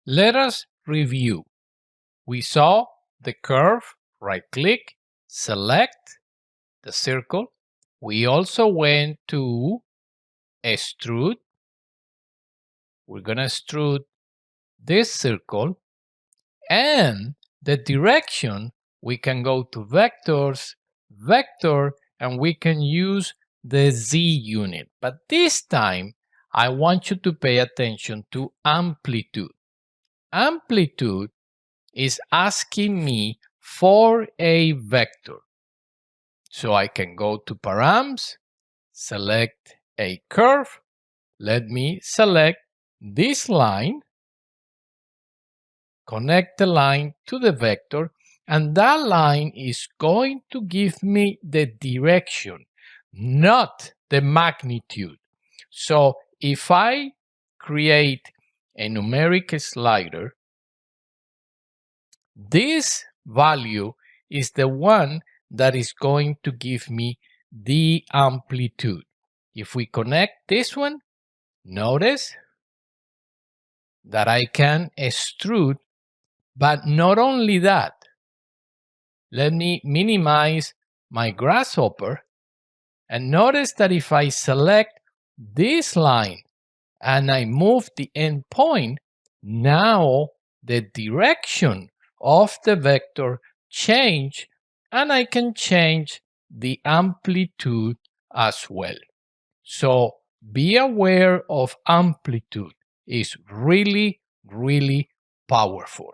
Let us review. We saw the curve, right-click, select the circle. We also went to extrude. We're going to extrude this circle, and the direction, we can go to vectors, vector, and we can use the Z unit. But this time, I want you to pay attention to amplitude. Amplitude is asking me for a vector. So I can go to params, select a curve. Let me select this line, connect the line to the vector, and that line is going to give me the direction, not the magnitude. So if I create a numeric slider, this value is the one that is going to give me the amplitude. If we connect this one, notice that I can extrude, but not only that. Let me minimize my grasshopper, and notice that if I select this line and I move the endpoint, now the direction of the vector change, and I can change the amplitude as well. So be aware of amplitude. It's really, really powerful.